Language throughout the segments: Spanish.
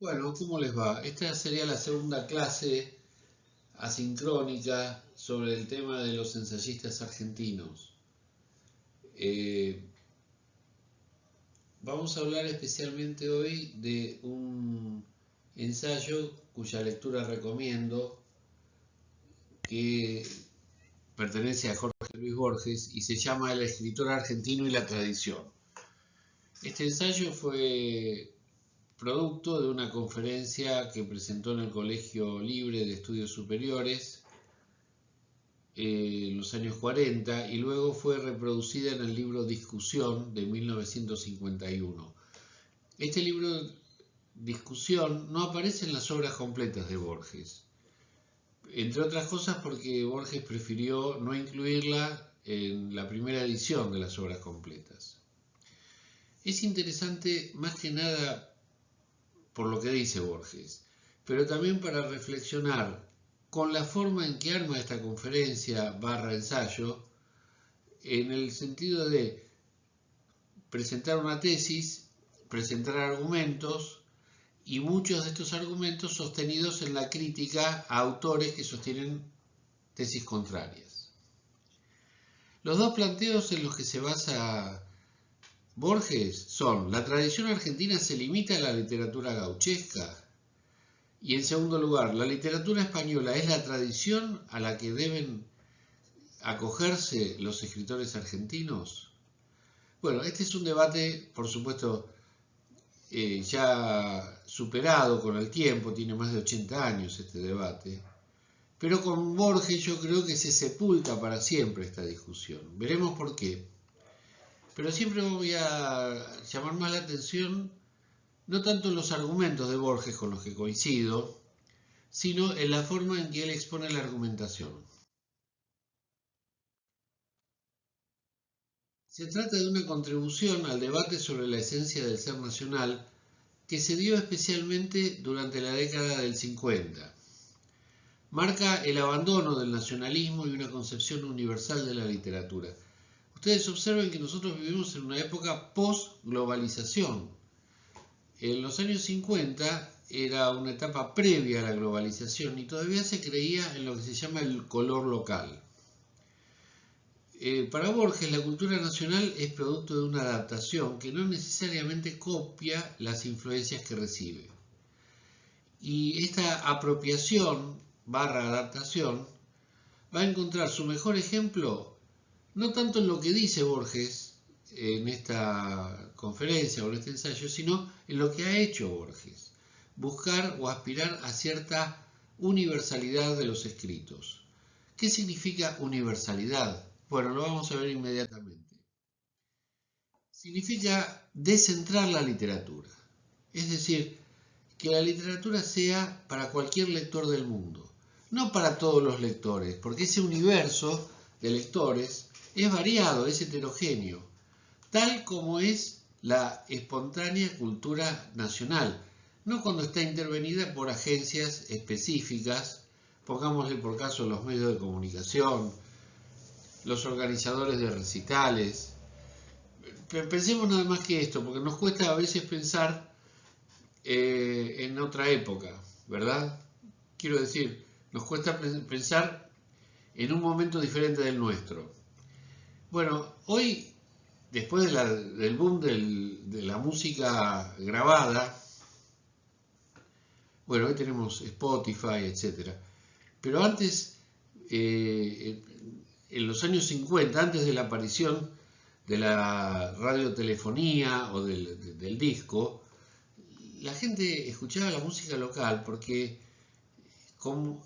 Bueno, ¿cómo les va? Esta sería la segunda clase asincrónica sobre el tema de los ensayistas argentinos. Eh, Vamos a hablar especialmente hoy de un ensayo cuya lectura recomiendo, que pertenece a Jorge Luis Borges y se llama El escritor argentino y la tradición. Este ensayo fue producto de una conferencia que presentó en el Colegio Libre de Estudios Superiores en los años 40 y luego fue reproducida en el libro Discusión de 1951. Este libro Discusión no aparece en las obras completas de Borges, entre otras cosas porque Borges prefirió no incluirla en la primera edición de las obras completas. Es interesante más que nada por lo que dice Borges, pero también para reflexionar con la forma en que arma esta conferencia barra ensayo, en el sentido de presentar una tesis, presentar argumentos, y muchos de estos argumentos sostenidos en la crítica a autores que sostienen tesis contrarias. Los dos planteos en los que se basa Borges son: la tradición argentina se limita a la literatura gauchesca, y en segundo lugar, la literatura española es la tradición a la que deben acogerse los escritores argentinos. Bueno, este es un debate, por supuesto, ya superado con el tiempo, tiene más de 80 años este debate, pero con Borges yo creo que se sepulta para siempre esta discusión. Veremos por qué. Pero siempre voy a llamar más la atención, no tanto en los argumentos de Borges con los que coincido, sino en la forma en que él expone la argumentación. Se trata de una contribución al debate sobre la esencia del ser nacional que se dio especialmente durante la década del 50. Marca el abandono del nacionalismo y una concepción universal de la literatura. Ustedes observen que nosotros vivimos en una época post-globalización. En los años 50 era una etapa previa a la globalización y todavía se creía en lo que se llama el color local. Para Borges, la cultura nacional es producto de una adaptación que no necesariamente copia las influencias que recibe. Y esta apropiación barra adaptación va a encontrar su mejor ejemplo no tanto en lo que dice Borges en esta conferencia o en este ensayo, sino en lo que ha hecho Borges: buscar o aspirar a cierta universalidad de los escritos. ¿Qué significa universalidad? Bueno, lo vamos a ver inmediatamente. Significa descentrar la literatura, es decir, que la literatura sea para cualquier lector del mundo, no para todos los lectores, porque ese universo de lectores es variado, es heterogéneo, tal como es la espontánea cultura nacional, no cuando está intervenida por agencias específicas, pongámosle por caso los medios de comunicación, los organizadores de recitales. Pensemos nada más que esto, porque nos cuesta a veces pensar en otra época, ¿verdad? Quiero decir, nos cuesta pensar en un momento diferente del nuestro. Bueno, hoy, después del boom de la música grabada, bueno, hoy tenemos Spotify, etc. Pero antes, en los años 50, antes de la aparición de la radiotelefonía o del disco, la gente escuchaba la música local porque con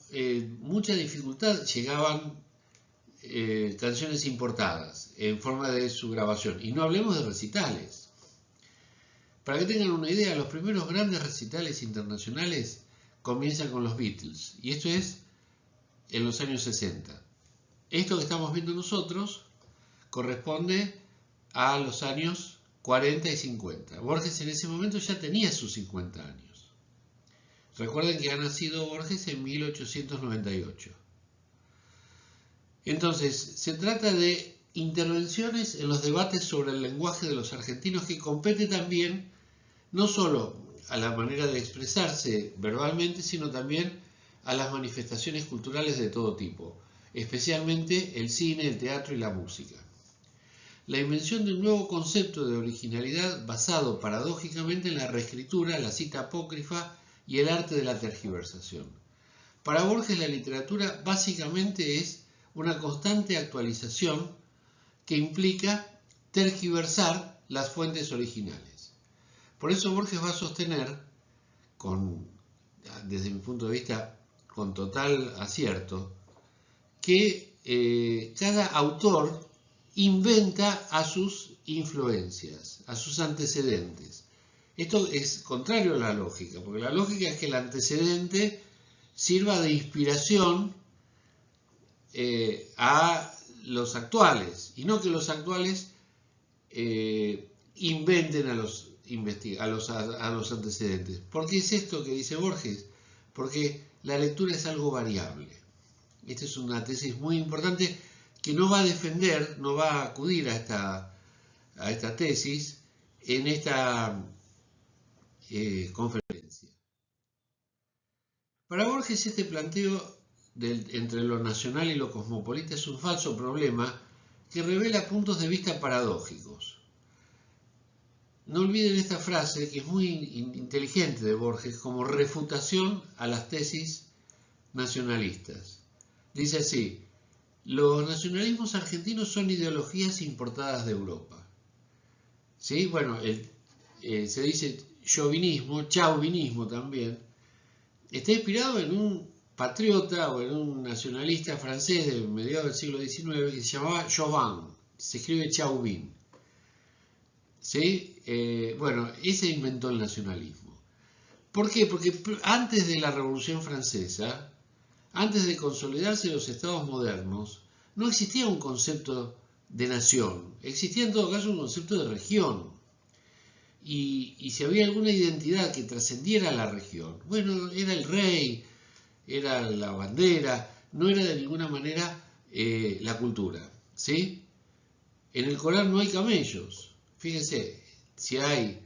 mucha dificultad llegaban canciones importadas en forma de su grabación. Y no hablemos de recitales. Para que tengan una idea, los primeros grandes recitales internacionales comienzan con los Beatles, y esto es en los años 60. Esto que estamos viendo nosotros corresponde a los años 40 y 50. Borges en ese momento ya tenía sus 50 años. Recuerden que ha nacido Borges en 1898. Entonces, se trata de intervenciones en los debates sobre el lenguaje de los argentinos, que compete también no solo a la manera de expresarse verbalmente, sino también a las manifestaciones culturales de todo tipo, especialmente el cine, el teatro y la música. La invención de un nuevo concepto de originalidad basado paradójicamente en la reescritura, la cita apócrifa y el arte de la tergiversación. Para Borges la literatura básicamente es una constante actualización que implica tergiversar las fuentes originales. Por eso Borges va a sostener, desde mi punto de vista con total acierto, que cada autor inventa a sus influencias, a sus antecedentes. Esto es contrario a la lógica, porque la lógica es que el antecedente sirva de inspiración a los actuales, y no que los actuales inventen a los antecedentes. ¿Por qué es esto que dice Borges? Porque la lectura es algo variable. Esta es una tesis muy importante que no va a defender, no va a acudir a esta tesis en esta conferencia. Para Borges este planteo entre lo nacional y lo cosmopolita es un falso problema que revela puntos de vista paradójicos. No olviden esta frase que es muy inteligente de Borges como refutación a las tesis nacionalistas. Dice así: los nacionalismos argentinos son ideologías importadas de Europa. ¿Sí? Bueno, se dice chauvinismo también, está inspirado en un patriota o en un nacionalista francés de mediados del siglo XIX que se llamaba Chauvin, se escribe Chauvin. ¿Sí? Bueno, ese inventó el nacionalismo. ¿Por qué? Porque antes de la Revolución Francesa, antes de consolidarse los estados modernos, no existía un concepto de nación, existía en todo caso un concepto de región. Y si había alguna identidad que trascendiera la región, bueno, era el rey, era la bandera, no era de ninguna manera la cultura. ¿Sí? En el Corán no hay camellos. Fíjense, si hay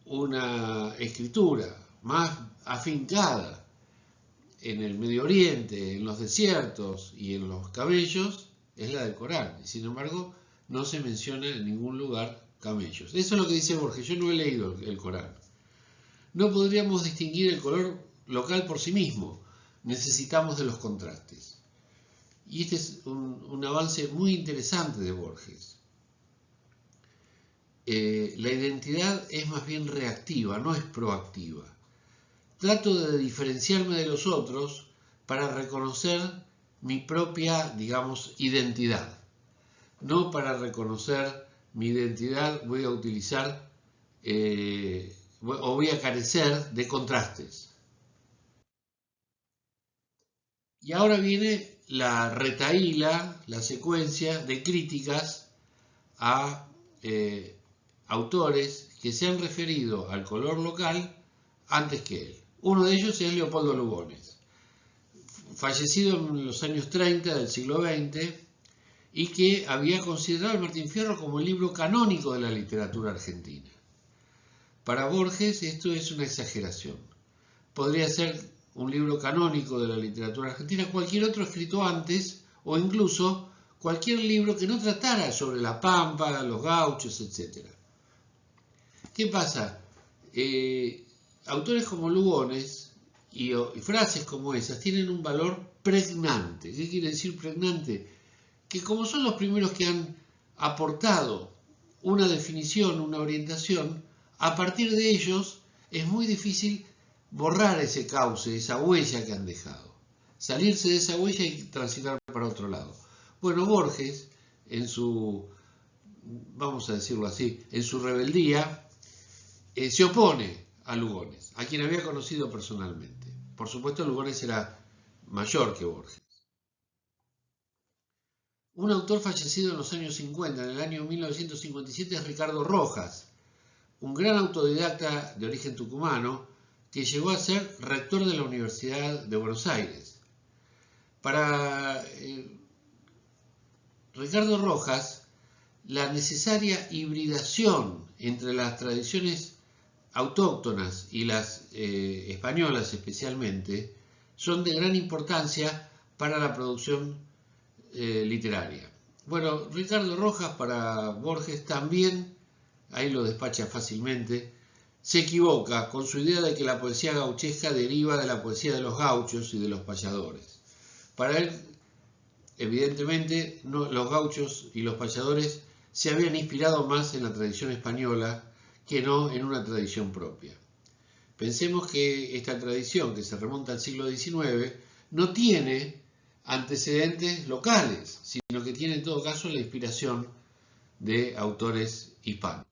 una escritura más afincada en el Medio Oriente, en los desiertos y en los camellos, es la del Corán. Y sin embargo, no se menciona en ningún lugar camellos. Eso es lo que dice Borges. Yo no he leído el Corán. No podríamos distinguir el color local por sí mismo. Necesitamos de los contrastes. Y este es un avance muy interesante de Borges. La identidad es más bien reactiva, no es proactiva. Trato de diferenciarme de los otros para reconocer mi propia, digamos, identidad. No para reconocer mi identidad voy a utilizar o voy a carecer de contrastes. Y ahora viene la retahíla, la secuencia de críticas a autores que se han referido al color local antes que él. Uno de ellos es Leopoldo Lugones, fallecido en los años 30 del siglo XX y que había considerado al Martín Fierro como el libro canónico de la literatura argentina. Para Borges esto es una exageración. Podría ser un libro canónico de la literatura argentina cualquier otro escrito antes o incluso cualquier libro que no tratara sobre la Pampa, los gauchos, etc. ¿Qué pasa? Autores como Lugones y frases como esas tienen un valor pregnante. ¿Qué quiere decir pregnante? Que como son los primeros que han aportado una definición, una orientación, a partir de ellos es muy difícil borrar ese cauce, esa huella que han dejado. Salirse de esa huella y transitar para otro lado. Bueno, Borges, en su, vamos a decirlo así, en su rebeldía, se opone a Lugones, a quien había conocido personalmente. Por supuesto, Lugones era mayor que Borges. Un autor fallecido en los años 50, en el año 1957, es Ricardo Rojas, un gran autodidacta de origen tucumano que llegó a ser rector de la Universidad de Buenos Aires. Para Ricardo Rojas, la necesaria hibridación entre las tradiciones autóctonas y las españolas especialmente son de gran importancia para la producción literaria. Bueno, Ricardo Rojas para Borges también, ahí lo despacha fácilmente, se equivoca con su idea de que la poesía gauchesca deriva de la poesía de los gauchos y de los payadores. Para él, evidentemente, los gauchos y los payadores se habían inspirado más en la tradición española que no en una tradición propia. Pensemos que esta tradición, que se remonta al siglo XIX, no tiene antecedentes locales, sino que tiene en todo caso la inspiración de autores hispanos.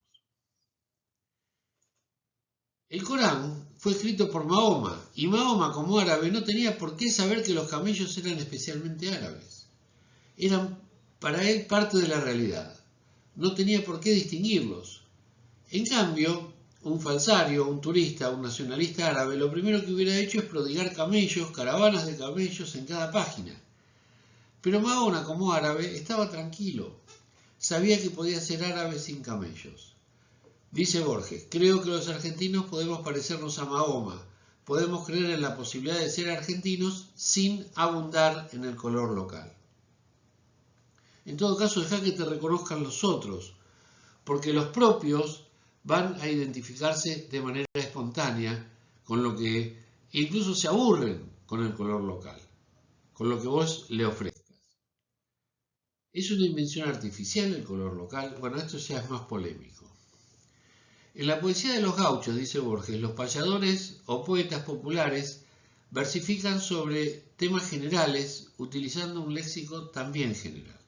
El Corán fue escrito por Mahoma, y Mahoma, como árabe, no tenía por qué saber que los camellos eran especialmente árabes. Eran para él parte de la realidad. No tenía por qué distinguirlos. En cambio, un falsario, un turista, un nacionalista árabe, lo primero que hubiera hecho es prodigar camellos, caravanas de camellos en cada página. Pero Mahoma, como árabe, estaba tranquilo. Sabía que podía ser árabe sin camellos. Dice Borges, creo que los argentinos podemos parecernos a Mahoma. Podemos creer en la posibilidad de ser argentinos sin abundar en el color local. En todo caso, deja que te reconozcan los otros, porque los propios van a identificarse de manera espontánea con lo que incluso se aburren con el color local, con lo que vos le ofrezcas. ¿Es una invención artificial el color local? Bueno, esto ya es más polémico. En la poesía de los gauchos, dice Borges, los payadores o poetas populares versifican sobre temas generales utilizando un léxico también general.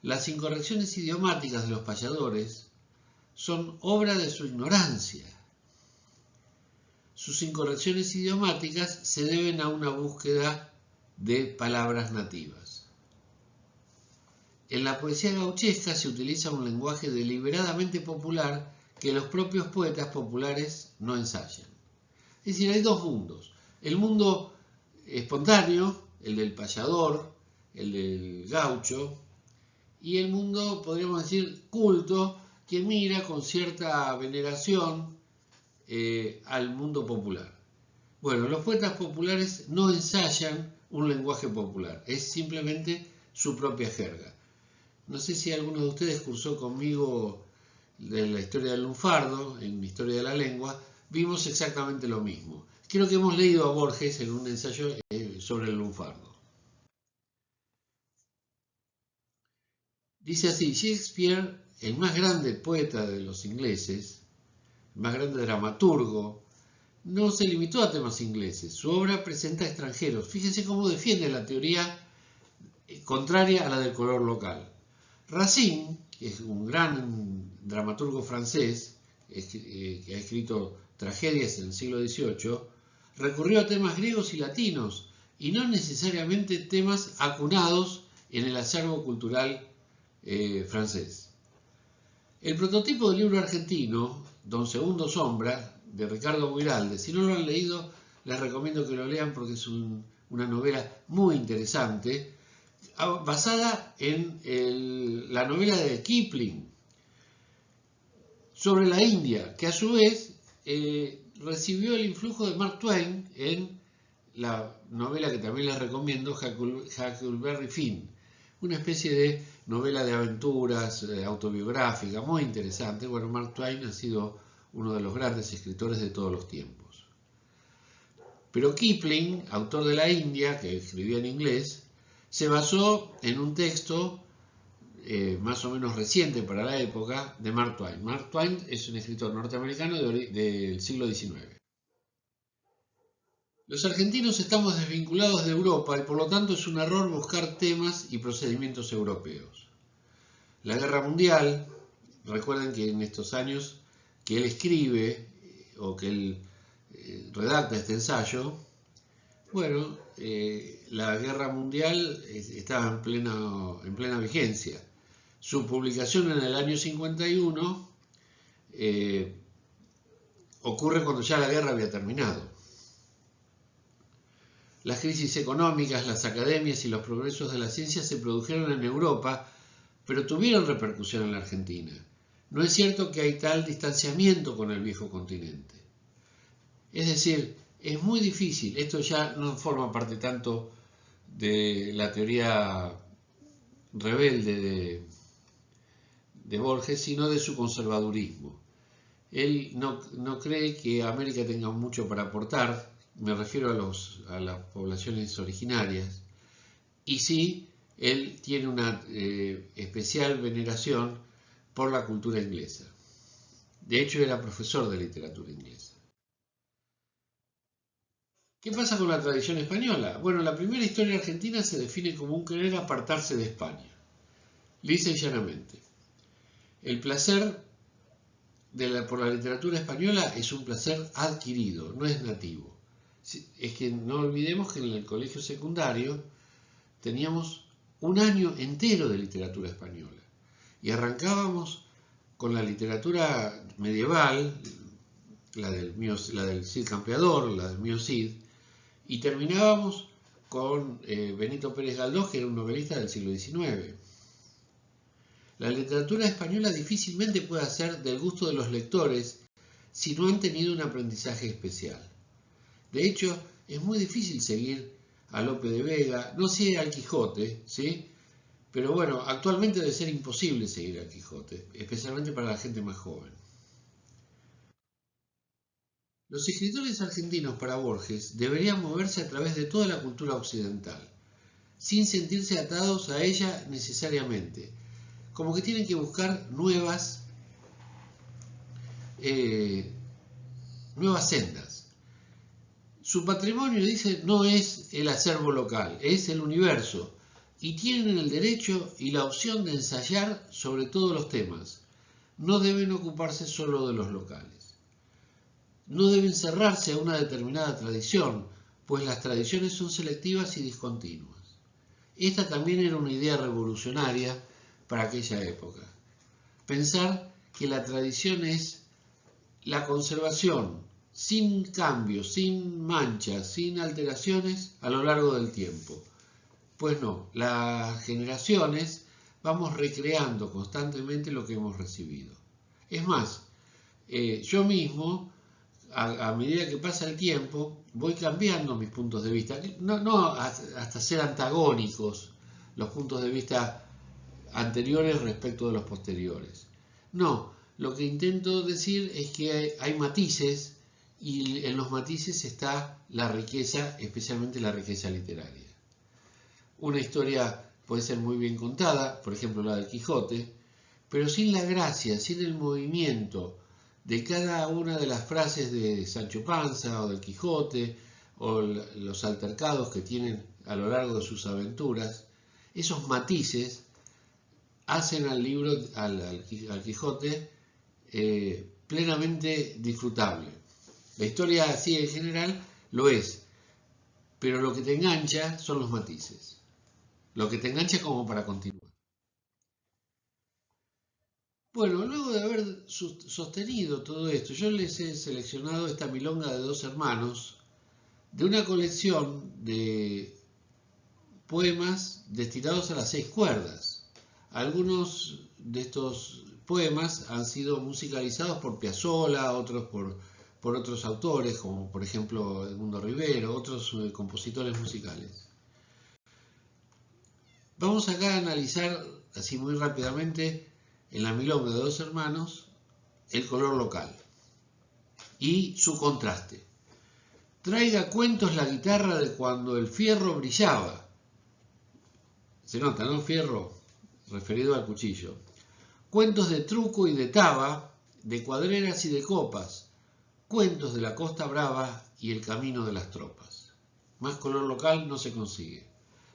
Las incorrecciones idiomáticas de los payadores son obra de su ignorancia. Sus incorrecciones idiomáticas se deben a una búsqueda de palabras nativas. En la poesía gauchesca se utiliza un lenguaje deliberadamente popular que los propios poetas populares no ensayan. Es decir, hay dos mundos. El mundo espontáneo, el del payador, el del gaucho, y el mundo, podríamos decir, culto, que mira con cierta veneración al mundo popular. Bueno, los poetas populares no ensayan un lenguaje popular, es simplemente su propia jerga. No sé si alguno de ustedes cursó conmigo de la historia del lunfardo, en mi historia de la lengua, vimos exactamente lo mismo. Creo que hemos leído a Borges en un ensayo sobre el lunfardo. Dice así, Shakespeare, el más grande poeta de los ingleses, el más grande dramaturgo, no se limitó a temas ingleses. Su obra presenta extranjeros. Fíjense cómo defiende la teoría contraria a la del color local. Racine, que es un gran dramaturgo francés, que ha escrito tragedias en el siglo XVIII, recurrió a temas griegos y latinos, y no necesariamente temas acunados en el acervo cultural francés. El prototipo del libro argentino, Don Segundo Sombra, de Ricardo Buiralde, si no lo han leído, les recomiendo que lo lean porque es una novela muy interesante, basada en la novela de Kipling sobre la India, que a su vez recibió el influjo de Mark Twain en la novela que también les recomiendo, Huckleberry Finn, una especie de novela de aventuras autobiográfica muy interesante. Bueno, Mark Twain ha sido uno de los grandes escritores de todos los tiempos. Pero Kipling, autor de la India, que escribía en inglés, se basó en un texto más o menos reciente para la época de Mark Twain. Mark Twain es un escritor norteamericano del siglo XIX. Los argentinos estamos desvinculados de Europa y por lo tanto es un error buscar temas y procedimientos europeos. La guerra mundial, recuerden que en estos años que él escribe o que él redacta este ensayo, bueno, la guerra mundial estaba en plena vigencia. Su publicación en el año 51 ocurre cuando ya la guerra había terminado. Las crisis económicas, las academias y los progresos de la ciencia se produjeron en Europa, pero tuvieron repercusión en la Argentina. no es cierto que hay tal distanciamiento con el viejo continente. Es decir, es muy difícil, esto ya no forma parte tanto de la teoría rebelde de Borges, sino de su conservadurismo. Él no cree que América tenga mucho para aportar, me refiero a las poblaciones originarias, y sí, él tiene una especial veneración por la cultura inglesa. De hecho, era profesor de literatura inglesa. ¿Qué pasa con la tradición española? Bueno, la primera historia argentina se define como un querer apartarse de España, lisa y llanamente. El placer por la literatura española es un placer adquirido, no es nativo. Es que no olvidemos que en el colegio secundario teníamos un año entero de literatura española y arrancábamos con la literatura medieval, la del Cid Campeador, la del Mío Cid, y terminábamos con Benito Pérez Galdós, que era un novelista del siglo XIX. La literatura española difícilmente puede ser del gusto de los lectores si no han tenido un aprendizaje especial. De hecho, es muy difícil seguir a Lope de Vega, no sé al Quijote, ¿sí? Pero bueno, actualmente debe ser imposible seguir al Quijote, especialmente para la gente más joven. Los escritores argentinos para Borges deberían moverse a través de toda la cultura occidental, sin sentirse atados a ella necesariamente, como que tienen que buscar nuevas sendas. Su patrimonio, dice, no es el acervo local, es el universo, y tienen el derecho y la opción de ensayar sobre todos los temas. No deben ocuparse solo de los locales. No deben cerrarse a una determinada tradición, pues las tradiciones son selectivas y discontinuas. Esta también era una idea revolucionaria para aquella época. Pensar que la tradición es la conservación sin cambios, sin manchas, sin alteraciones a lo largo del tiempo. Pues no, las generaciones vamos recreando constantemente lo que hemos recibido. Es más, yo mismo, a medida que pasa el tiempo, voy cambiando mis puntos de vista. No hasta ser antagónicos los puntos de vista anteriores respecto de los posteriores. No, lo que intento decir es que hay matices y en los matices está la riqueza, especialmente la riqueza literaria. Una historia puede ser muy bien contada, por ejemplo la del Quijote, pero sin la gracia, sin el movimiento de cada una de las frases de Sancho Panza o del Quijote o los altercados que tienen a lo largo de sus aventuras, esos matices hacen al libro, al Quijote, plenamente disfrutable. La historia así en general lo es, pero lo que te engancha son los matices. Lo que te engancha como para continuar. Bueno, luego de haber sostenido todo esto, yo les he seleccionado esta milonga de dos hermanos de una colección de poemas destinados a las 6 cuerdas. Algunos de estos poemas han sido musicalizados por Piazzolla, otros por otros autores, como por ejemplo Edmundo Rivero, otros compositores musicales. Vamos acá a analizar, así muy rápidamente, en la milonga de dos hermanos, el color local y su contraste. Traiga cuentos la guitarra de cuando el fierro brillaba. Se nota, ¿no? Fierro, referido al cuchillo. Cuentos de truco y de taba, de cuadreras y de copas. Cuentos de la Costa Brava y el camino de las tropas. Más color local no se consigue.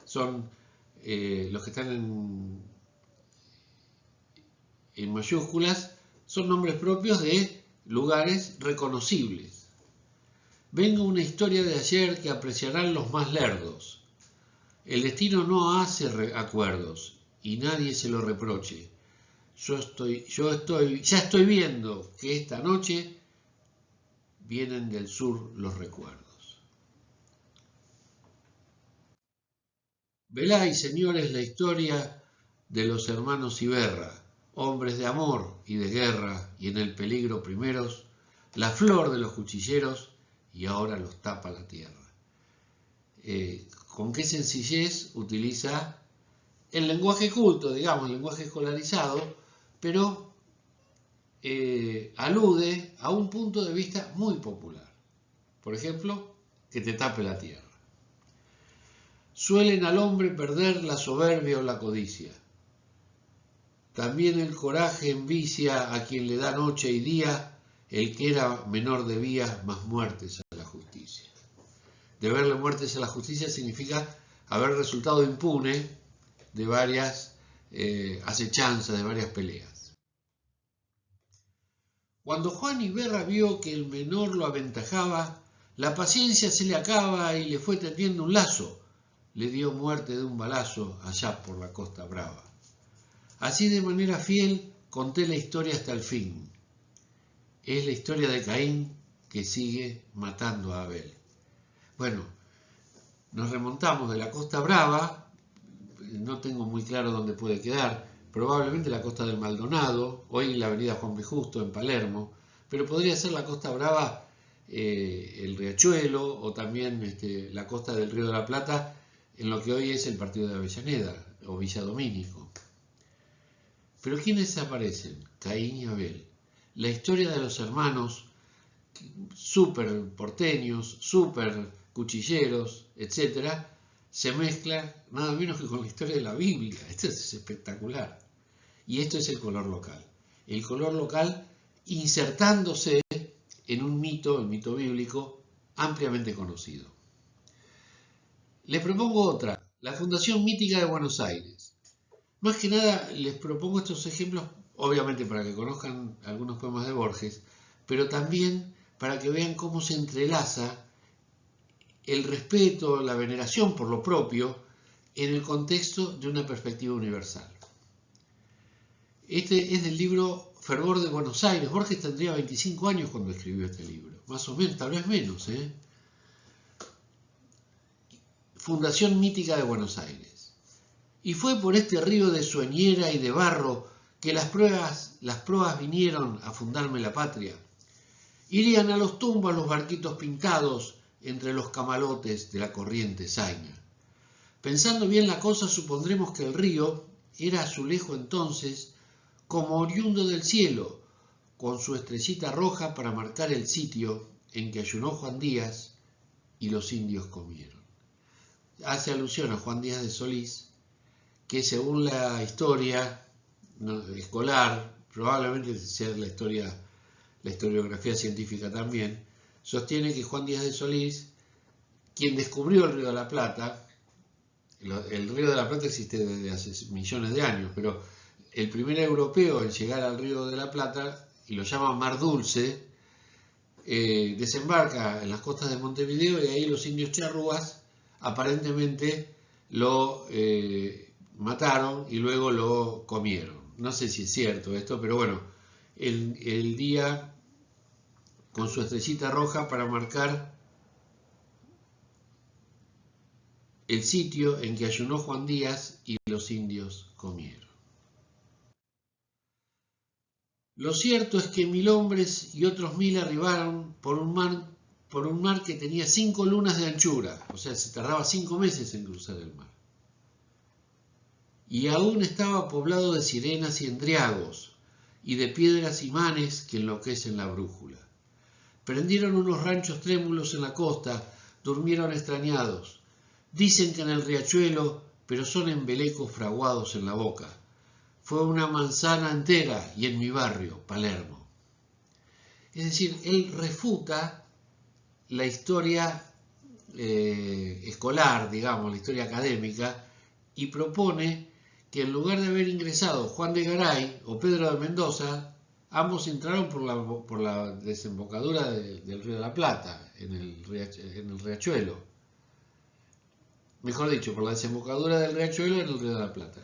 Son los que están en mayúsculas, son nombres propios de lugares reconocibles. Venga una historia de ayer que apreciarán los más lerdos. El destino no hace acuerdos y nadie se lo reproche. Ya estoy viendo que esta noche vienen del sur los recuerdos. Veláis, señores, la historia de los hermanos Iberra, hombres de amor y de guerra y en el peligro primeros, la flor de los cuchilleros y ahora los tapa la tierra. Con qué sencillez utiliza el lenguaje culto, digamos, el lenguaje escolarizado, pero alude a un punto de vista muy popular. Por ejemplo, que te tape la tierra. Suelen al hombre perder la soberbia o la codicia. También el coraje envicia a quien le da noche y día, el que era menor debía más muertes a la justicia. Deberle muertes a la justicia significa haber resultado impune de varias acechanzas, de varias peleas. Cuando Juan Iberra vio que el menor lo aventajaba, la paciencia se le acaba y le fue tendiendo un lazo. Le dio muerte de un balazo allá por la Costa Brava. Así de manera fiel conté la historia hasta el fin. Es la historia de Caín que sigue matando a Abel. Bueno, nos remontamos de la Costa Brava, no tengo muy claro dónde puede quedar, probablemente la Costa del Maldonado, hoy la avenida Juan B. Justo en Palermo, pero podría ser la Costa Brava, el Riachuelo, o también la costa del Río de la Plata, en lo que hoy es el partido de Avellaneda, o Villa Domínico. Pero ¿quiénes aparecen? Caín y Abel. La historia de los hermanos, súper porteños, súper cuchilleros, etc., se mezcla nada menos que con la historia de la Biblia. Esto es espectacular. Y esto es el color local. El color local insertándose en un mito, el mito bíblico, ampliamente conocido. Les propongo otra, la Fundación Mítica de Buenos Aires. Más que nada les propongo estos ejemplos, obviamente para que conozcan algunos poemas de Borges, pero también para que vean cómo se entrelaza el respeto, la veneración por lo propio en el contexto de una perspectiva universal. Este es del libro Fervor de Buenos Aires. Borges tendría 25 años cuando escribió este libro, más o menos, tal vez menos. Fundación Mítica de Buenos Aires. Y fue por este río de sueñera y de barro que las proas vinieron a fundarme la patria. Irían a los tumbos los barquitos pintados entre los camalotes de la corriente zaina. Pensando bien la cosa, supondremos que el río era azulejo entonces, como oriundo del cielo, con su estrellita roja para marcar el sitio en que ayunó Juan Díaz y los indios comieron. Hace alusión a Juan Díaz de Solís, que según la historia escolar, probablemente sea la historiografía científica también, sostiene que Juan Díaz de Solís, quien descubrió el Río de la Plata, el Río de la Plata existe desde hace millones de años, pero el primer europeo en llegar al Río de la Plata, y lo llaman Mar Dulce, desembarca en las costas de Montevideo y ahí los indios charrúas aparentemente lo mataron y luego lo comieron. No sé si es cierto esto, pero bueno, el día con su estrellita roja para marcar el sitio en que ayunó Juan Díaz y los indios comieron. Lo cierto es que 1000 hombres y otros 1000 arribaron por un mar que tenía 5 lunas de anchura, o sea, se tardaba 5 meses en cruzar el mar. Y aún estaba poblado de sirenas y endriagos, y de piedras imanes que enloquecen la brújula. Prendieron unos ranchos trémulos en la costa, durmieron extrañados. Dicen que en el riachuelo, pero son embelecos fraguados en la boca. Fue una manzana entera y en mi barrio, Palermo. Es decir, él refuta la historia escolar, digamos, la historia académica, y propone que en lugar de haber ingresado Juan de Garay o Pedro de Mendoza, ambos entraron por la desembocadura del Río de la Plata, en el riachuelo. Mejor dicho, por la desembocadura del riachuelo en el Río de la Plata.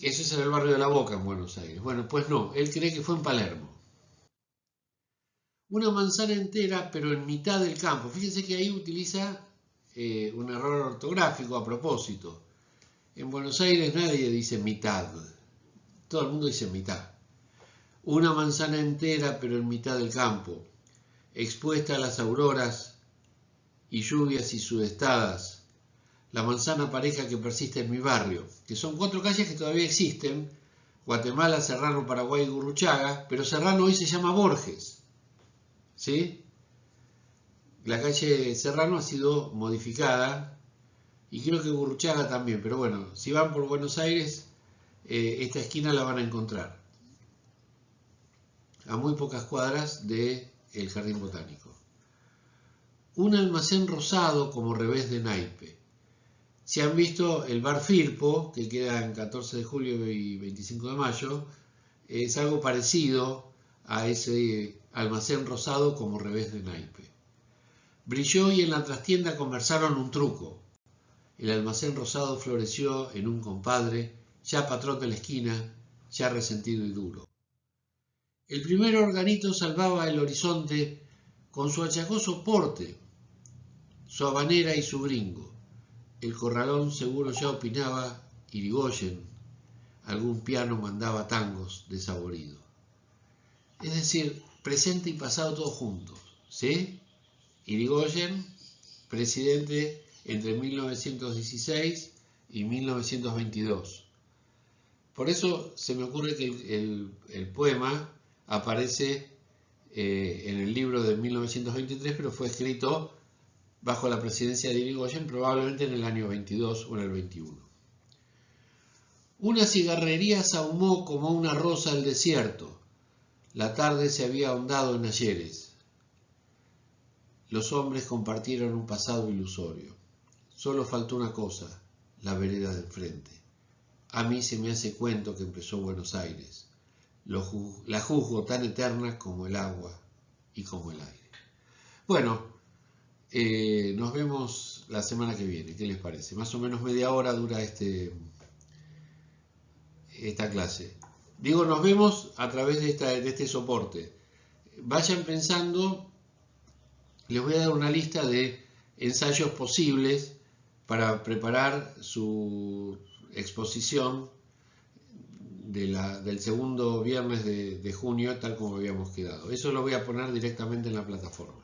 Eso es en el barrio de La Boca, en Buenos Aires. Bueno, pues no, él cree que fue en Palermo. Una manzana entera, pero en mitad del campo. Fíjense que ahí utiliza un error ortográfico a propósito. En Buenos Aires nadie dice mitad, Todo el mundo dice mitad. Una manzana entera, pero en mitad del campo, expuesta a las auroras y lluvias y sudestadas. La manzana pareja que persiste en mi barrio, que son 4 calles que todavía existen: Guatemala, Serrano, Paraguay y Gurruchaga, pero Serrano hoy se llama Borges, ¿sí? La calle Serrano ha sido modificada y creo que Gurruchaga también, pero bueno, si van por Buenos Aires, esta esquina la van a encontrar, a muy pocas cuadras del Jardín Botánico. Un almacén rosado como revés de naipe. Si han visto el bar Firpo, que queda en 14 de julio y 25 de mayo, es algo parecido a ese almacén rosado como revés de naipe. Brilló y en la trastienda conversaron un truco. El almacén rosado floreció en un compadre, ya patrón de la esquina, ya resentido y duro. El primer organito salvaba el horizonte con su achacoso porte, su habanera y su gringo. El corralón seguro ya opinaba Irigoyen, algún piano mandaba tangos desaborido. Es decir, presente y pasado todos juntos, ¿sí? Irigoyen, presidente entre 1916 y 1922. Por eso se me ocurre que el poema aparece en el libro de 1923, pero fue escrito bajo la presidencia de Irigoyen, probablemente en el año 22 o en el 21. Una cigarrería sahumó como una rosa el desierto. La tarde se había ahondado en ayeres. Los hombres compartieron un pasado ilusorio. Solo faltó una cosa, la vereda del frente. A mí se me hace cuento que empezó Buenos Aires. La juzgo tan eterna como el agua y como el aire. Bueno, nos vemos la semana que viene. ¿Qué les parece? Más o menos media hora dura esta clase. Digo, nos vemos a través de este soporte. Vayan pensando, les voy a dar una lista de ensayos posibles para preparar su exposición del segundo viernes de junio, tal como habíamos quedado. Eso lo voy a poner directamente en la plataforma.